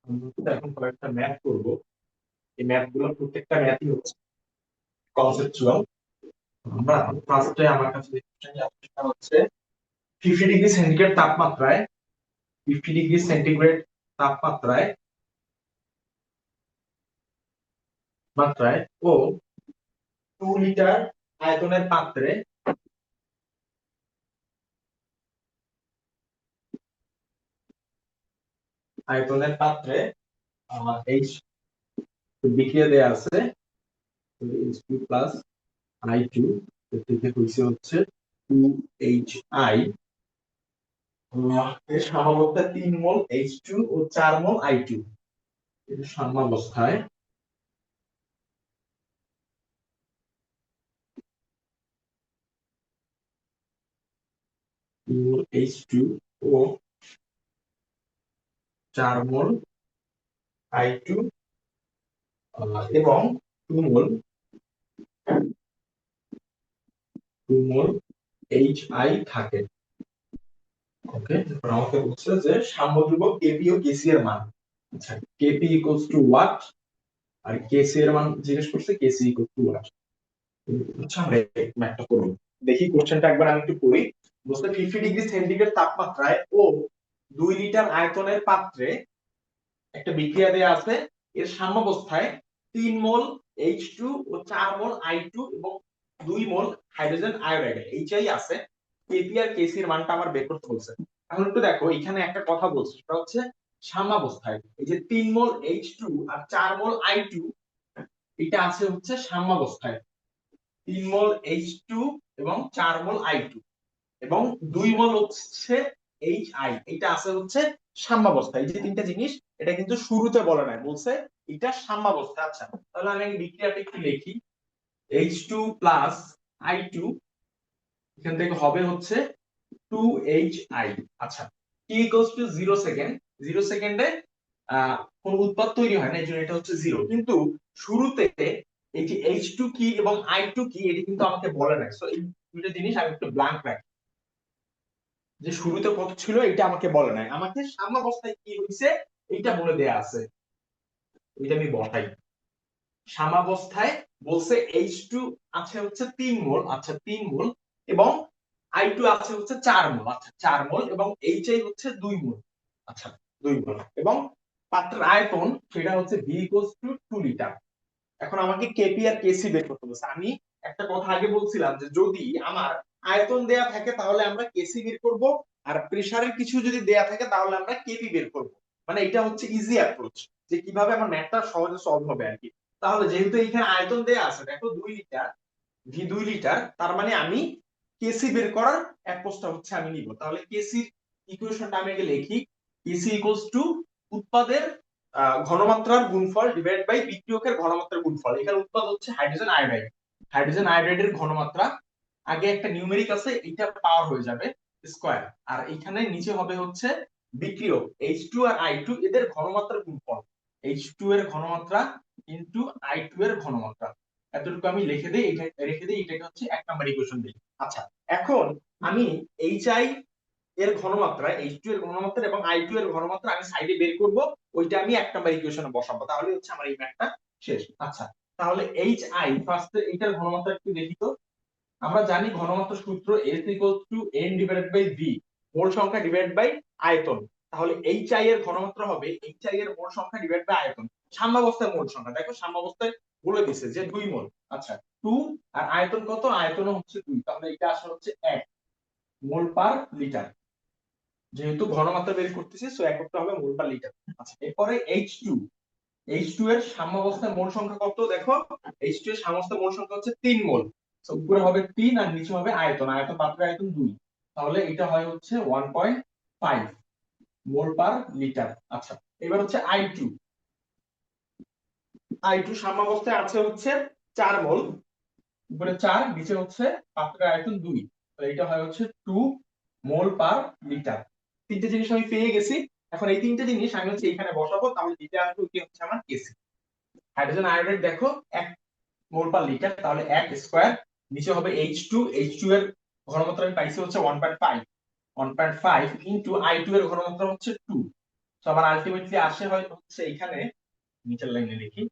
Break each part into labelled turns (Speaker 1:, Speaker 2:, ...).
Speaker 1: আমরা তো এখন কয়েকটা ম্যাথ করব। এই ম্যাথ গুলো প্রত্যেকটা ম্যাথই হচ্ছে কনসেপচুয়াল। আমরা ফার্স্টে আমার কাছে যে কোশ্চেনটা আছে সেটা হচ্ছে 50 ডিগ্রি সেন্টিগ্রেড তাপমাত্রায় 50 ডিগ্রি সেন্টিগ্রেড তাপমাত্রায় মাত্রায় ও 2 লিটার আয়তনের পাত্রে আয়তনের পাত্রে এইচ বিক্রিয়া দেয়া আছে H2 প্লাস I2 এর থেকে হইছে হচ্ছে 2HI এর সাম্যাবস্থায় 3 মোল H2 ও 4 মোল I2 এর সাম্যাবস্থায় 3 মোল H2 ও 4 মোল I2 এবং 2 মোল HI থাকে। ওকে, তারপর আমাকে বলছে যে সাম্য ধ্রুবক কেপি ও কেসি এর মান। আচ্ছা, কেপি ইকুয়ালস টু ওয়াট আর কেসি এর মান জিজ্ঞেস করছে, কেসি ইকুয়াল টু ওয়াট। আচ্ছা, আমরা ম্যাথটা করব। দেখি কোশ্চেনটা একবার আমি একটু পড়ি। বলছে 50 ডিগ্রি সেন্টিগ্রেড তাপমাত্রায় ও 2 লিটার আয়তনের পাত্রে একটা বিক্রিয়া দেয়া আছে। এর সাম্যাবস্থায় 3 মোল H2 ও 4 মোল I2 এবং 2 মোল হাইড্রোজেন আয়োডাইড HI আছে। কেপি আর কেসি এর মানটা আমার বের করতে বলছে। এখন একটু দেখো, এখানে একটা কথা বলছে, সেটা হচ্ছে সাম্যাবস্থায় এই যে 3 মোল H2 আর 4 মোল I2 এটা আছে হচ্ছে সাম্যাবস্থায়। 3 মোল H2 এবং 4 মোল I2 এবং 2 মোল হচ্ছে HI, এটা আছে হচ্ছে সাম্যাবস্থা। এই যে তিনটা জিনিস, এটা কিন্তু শুরুতে বলে নাই, বলছে এটা সাম্যাবস্থা। আচ্ছা, তাহলে আমি বিক্রিয়াটা একটু লিখি। H2 প্লাস I2 এখান থেকে হবে হচ্ছে 2HI। আচ্ছা, t ইকুয়ালস টু 0 সেকেন্ড, 0 সেকেন্ডে কোন উৎপাদ তৈরি হয় না, এই জন্য এটা হচ্ছে 0। কিন্তু শুরুতে এই যে H2 কি এবং I2 কি এটা কিন্তু আমাকে বলে নাই। সো এই দুটো জিনিস আমি একটু ব্ল্যাঙ্ক রাখি, যে শুরুতে কত ছিল এটা আমাকে বলে নাই, আমাকে সাম্যাবস্থায় কি হইছে এটা বলে দেয়া আছে। এটা আমি বসাই। সাম্যাবস্থায় বলছে H2 আছে হচ্ছে 3 মোল। আচ্ছা, 3 মোল এবং I2 আছে হচ্ছে 4 মোল। আচ্ছা, 4 মোল এবং HI হচ্ছে 2 মোল। আচ্ছা, 2 মোল এবং পাত্রের আয়তন সেটা হচ্ছে V ইকুয়ালস টু 2 লিটার। এখন আমাকে কেপি আর কেসি বের করতে বলছে। আমি একটা কথা আগে বলছিলাম যে যদি আমার আয়তন দেয়া থাকে তাহলে আমরা কেসি বের করব, আর প্রেসারের কিছু যদি দেয়া থাকে তাহলে আমরা কেপি বের করব। মানে এটা হচ্ছে ইজি অ্যাপ্রোচ, যে কিভাবে আমার ম্যাথটা সহজে সলভ হবে আর কি। তাহলে যেহেতু এখানে আয়তন দেয়া আছে, দেখো 2 লিটার, ভি 2 লিটার, তার মানে আমি কেসি বের করার অ্যাপ্রোচটা হচ্ছে আমি নিব। তাহলে কেসির ইকুয়েশনটা আমি আগে লিখি। কেসি ইকুয়ালস টু উৎপাদের ঘনমাত্রার গুণফল ডিভাইড বাই বিক্রিয়কের ঘনমাত্রার গুণফল। এখানে উৎপাদ হচ্ছে হাইড্রোজেন আয়োডাইড। হাইড্রোজেন আয়োডাইডের ঘনমাত্রা আগে একটা নিউমেরিক আছে, এটা পাওয়ার হয়ে যাবে স্কয়ার, আর এখানে নিচে হবে হচ্ছে বিক্রিয়ক H2 আর I2 এদের ঘনমাত্রার গুণফল। H2 এর ঘনমাত্রা ইনটু I2 এর ঘনমাত্রা। এতটুকু আমি লিখে দেই, এটা রেখে দেই, এটাকে হচ্ছে 1 নম্বর ইকুয়েশন দিই। আচ্ছা, এখন আমি HI এর ঘনমাত্রা, H2 এর ঘনমাত্রা এবং I2 এর ঘনমাত্রা আমি সাইডে বের করব, ওইটা আমি 1 নম্বর ইকুয়েশনে বসাবো, তাহলে হচ্ছে আমার এই ম্যাথটা শেষ। আচ্ছা, তাহলে HI ফার্স্ট এটার ঘনমাত্রা একটু দেখি তো। আমরা জানি ঘনমাত্রা সূত্র S equals to N divided by V, mole সংখ্যা ডিভাইড বাই আয়তন। তাহলে HI এর ঘনমাত্রা হবে HI এর মোল সংখ্যা ডিভাইড বাই আয়তন। সাম্যাবস্থায় মোল সংখ্যা, দেখো সাম্যাবস্থায় বলে দিছে যে 2 মোল। আচ্ছা, 2 আর আয়তন কত, আয়তন হচ্ছে 2, তাহলে এটা আসলে হচ্ছে 1 মোল পার লিটার। যেহেতু ঘনমাত্রা বের করতেছি সো এককটা হবে মোল পার লিটার। আচ্ছা, এরপরে H2, H2 এর সাম্যাবস্থায় মোল সংখ্যা কত, দেখো H2 এর সাম্যাবস্থায় মোল সংখ্যা হচ্ছে 3 মোল। সো উপরে হবে 3 আর নিচে হবে আয়তন, আয়তন পাত্রের আয়তন 2, তাহলে এটা হয় হচ্ছে 1.5 মোল পার লিটার। আচ্ছা, এবার হচ্ছে I2, I2 সাম্যাবস্থায় আছে হচ্ছে 4 মোল, উপরে 4 নিচে হচ্ছে পাত্রের আয়তন 2, তো এটা হয় হচ্ছে 2 মোল পার লিটার। তিনটে জিনিস আমি পেয়ে গেছি। এখন এই তিনটে জিনিস আমি হচ্ছে এখানে বসাবো, তাহলে যেটা আসবে ওইটা হচ্ছে আমার কেসি। হাইড্রোজেন আয়োডাইড দেখো 1 মোল পার লিটার, তাহলে 1 স্কয়ার, নিচে হবে H2, H2 এর ঘনমাত্রা আমি পাইছি হচ্ছে 1.5, 1.5 ইনটু I2 এর ঘনমাত্রা হচ্ছে 2, তো আমার আলটিমেটলি আসে হয়তো হচ্ছে এখানে নিচের লাইনে লিখি,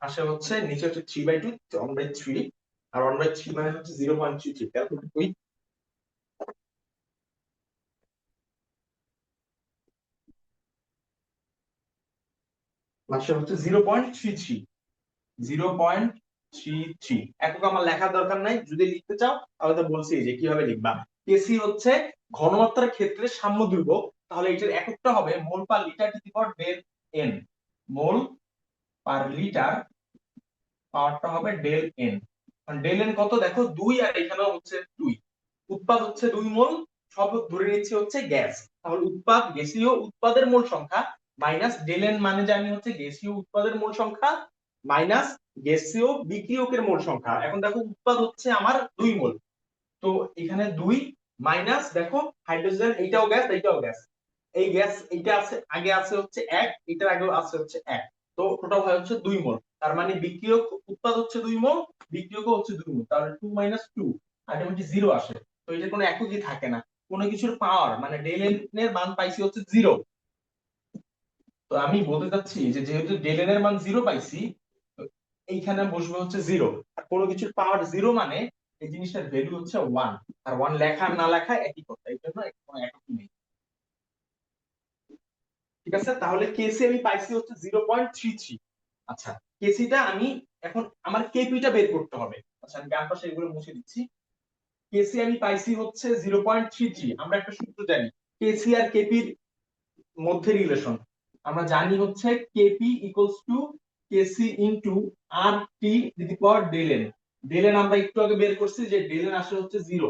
Speaker 1: আসে হচ্ছে নিচে হচ্ছে 3/2, 1/3, আর 1/3 মানে হচ্ছে 0.33। ক্যালকুলেট করি, আসে হচ্ছে 0.33, 0.33 একক। আমার লেখার দরকার নাই, যদি লিখতে চাও তাহলে তো বলছি যে কিভাবে লিখবা। কেসি হচ্ছে ঘনমাত্রার ক্ষেত্রে সাম্য ধ্রুবক, তাহলে এটার এককটা হবে mole per litre to the power del n. Mole per litre পাওয়ারটা হবে ডেল এন। ডেল এন কত দেখো 2, আর এখানেও হচ্ছে 2। উৎপাদ হচ্ছে 2 মোল, সব ধরে নিচ্ছে হচ্ছে গ্যাস। তাহলে উৎপাদ গ্যাসীয় উৎপাদের মোল সংখ্যা মাইনাস ডেল এন মানে জানি হচ্ছে গ্যাসীয় উৎপাদের মোল সংখ্যা মাইনাস গ্যাসীয় বিক্রিয়কের মোল সংখ্যা। এখন দেখো উৎপাদ হচ্ছে আমার 2 মোল, তো এখানে 2 মাইনাস দেখো হাইড্রোজেন, এইটাও গ্যাস এইটাও গ্যাস, এই গ্যাস এইটা আছে আগে আছে হচ্ছে 1, এটার আগেও আছে হচ্ছে 1, তো টোটাল হয় হচ্ছে 2 মোল। তার মানে বিক্রিয়ক উৎপাদ হচ্ছে 2 মোল, বিক্রিয়কও হচ্ছে 2 মোল, তাহলে 2 - 2 আলটিমেটলি 0 আসে। তো এটা কোনো এককই থাকে না, কোনো কিছুর পাওয়ার মানে ডেল এন এর মান পাইছি হচ্ছে 0। তো আমি বলতে চাচ্ছি যে যেহেতু ডেল এন এর মান 0 পাইছি, তো এইখানে বসবে হচ্ছে 0। আর কোনো কিছুর পাওয়ার 0 মানে এই জিনিসটার ভ্যালু হচ্ছে 1, আর 1 লেখা আর না লেখা একই কথা, এই জন্য কোনো একই নেই। ঠিক আছে, তাহলে কেসি আমি পাইছি হচ্ছে 0.33। আচ্ছা, কেসিটা আমি এখন আমার কেপিটা বের করতে হবে। আচ্ছা, আমি ডান পাশে এগুলো মুছে দিচ্ছি। কেসি আমি পাইছি হচ্ছে 0.33। আমরা একটা সূত্র জানি কেসি আর কেপির মধ্যে রিলেশন, আমরা জানি হচ্ছে KP equals to KC into R T to the power del N. Del N আমরা একটু আগে বের করছি যে ডেল এন আসলে হচ্ছে 0।